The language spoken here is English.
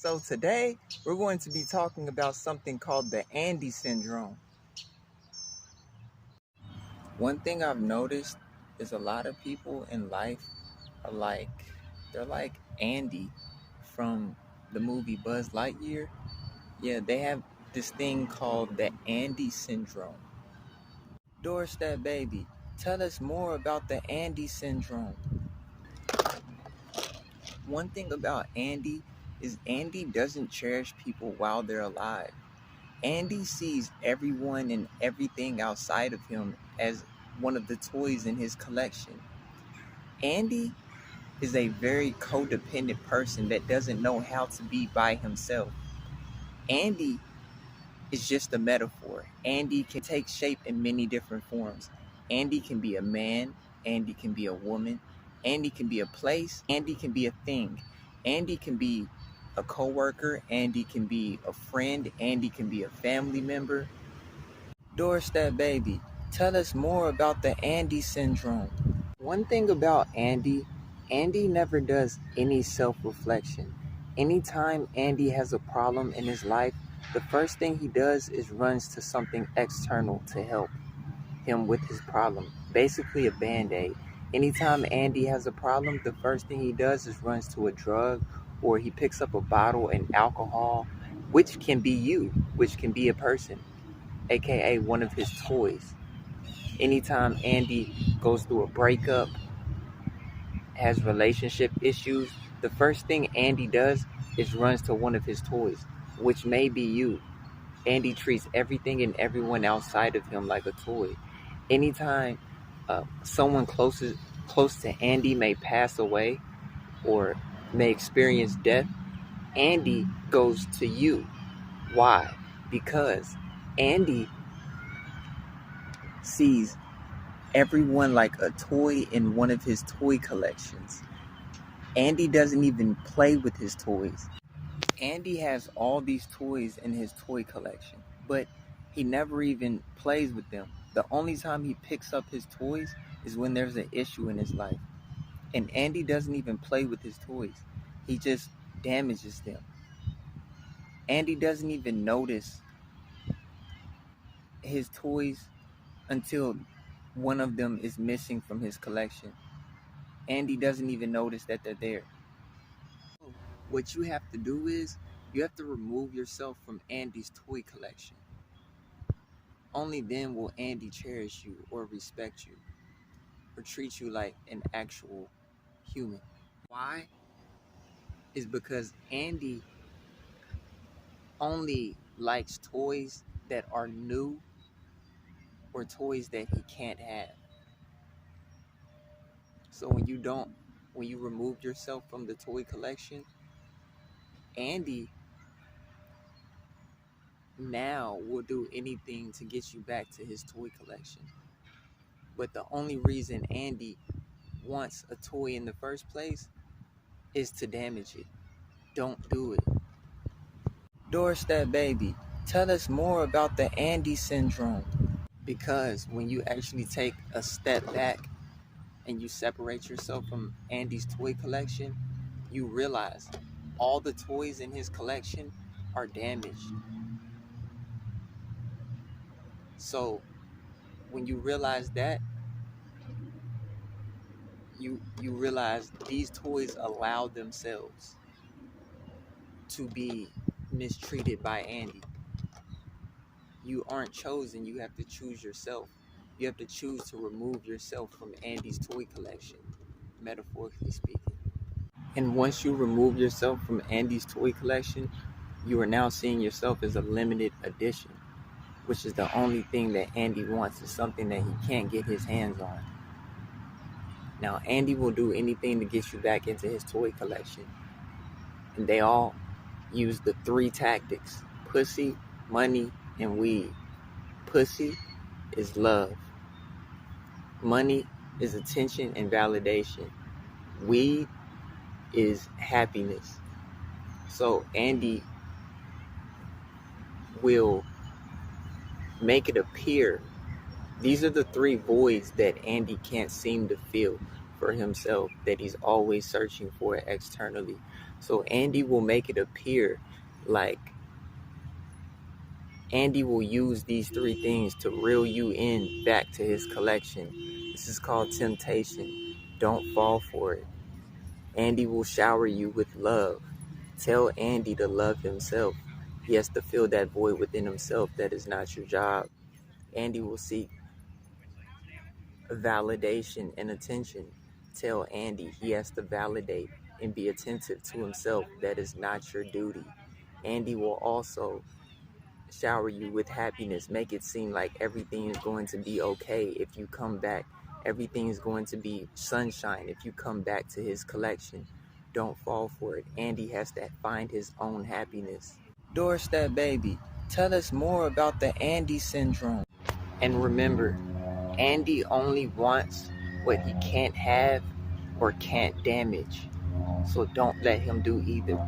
So today we're going to be talking about something called the Andy syndrome. One thing I've noticed is a lot of people in life are they're like Andy from the movie Buzz Lightyear. Yeah, they have this thing called the Andy syndrome. Doorstep baby, tell us more about the Andy syndrome. One thing about Andy is Andy doesn't cherish people while they're alive. Andy sees everyone and everything outside of him as one of the toys in his collection. Andy is a very codependent person that doesn't know how to be by himself. Andy is just a metaphor. Andy can take shape in many different forms. Andy can be a man, Andy can be a woman, Andy can be a place, Andy can be a thing. Andy can be a coworker, Andy can be a friend, Andy can be a family member. Doorstep baby, tell us more about the Andy syndrome. One thing about Andy, Andy never does any self-reflection. Anytime Andy has a problem in his life, the first thing he does is runs to something external to help him with his problem. Basically a band-aid. Anytime Andy has a problem, the first thing he does is runs to a drug, or he picks up a bottle and alcohol, which can be you, which can be a person, aka one of his toys. Anytime Andy goes through a breakup, has relationship issues, the first thing Andy does is runs to one of his toys, which may be you. Andy treats everything and everyone outside of him like a toy. Anytime someone close to Andy may pass away or may experience death, Andy goes to you. Why? Because Andy sees everyone like a toy in one of his toy collections. Andy doesn't even play with his toys. Andy has all these toys in his toy collection, but he never even plays with them. The only time he picks up his toys is when there's an issue in his life. And Andy doesn't even play with his toys. He just damages them. Andy doesn't even notice his toys until one of them is missing from his collection. Andy doesn't even notice that they're there. What you have to do is you have to remove yourself from Andy's toy collection. Only then will Andy cherish you or respect you or treat you like an actual human. Why? Is because Andy only likes toys that are new or toys that he can't have. So when you remove yourself from the toy collection, Andy now will do anything to get you back to his toy collection. But the only reason Andy wants a toy in the first place is to damage it. Don't do it. Doorstep baby, tell us more about the Andy syndrome. Because when you actually take a step back and you separate yourself from Andy's toy collection, you realize all the toys in his collection are damaged. So when you realize that, you realize these toys allow themselves to be mistreated by Andy. You aren't chosen, you have to choose yourself. You have to choose to remove yourself from Andy's toy collection, metaphorically speaking. And once you remove yourself from Andy's toy collection, you are now seeing yourself as a limited edition, which is the only thing that Andy wants, is something that he can't get his hands on. Now, Andy will do anything to get you back into his toy collection. And they all use the 3 tactics: pussy, money, and weed. Pussy is love. Money is attention and validation. Weed is happiness. So Andy will make it appear. These are the 3 voids that Andy can't seem to fill for himself, that he's always searching for externally. So Andy will make it appear like Andy will use these three things to reel you in back to his collection. This is called temptation. Don't fall for it. Andy will shower you with love. Tell Andy to love himself. He has to fill that void within himself. That is not your job. Andy will seek validation and attention. Tell Andy he has to validate and be attentive to himself. That is not your duty. Andy will also shower you with happiness, make it seem like everything is going to be okay if you come back. Everything is going to be sunshine if you come back to his collection. Don't fall for it. Andy has to find his own happiness. Doorstep Baby, tell us more about the Andy syndrome. And remember, Andy only wants what he can't have or can't damage. So don't let him do either.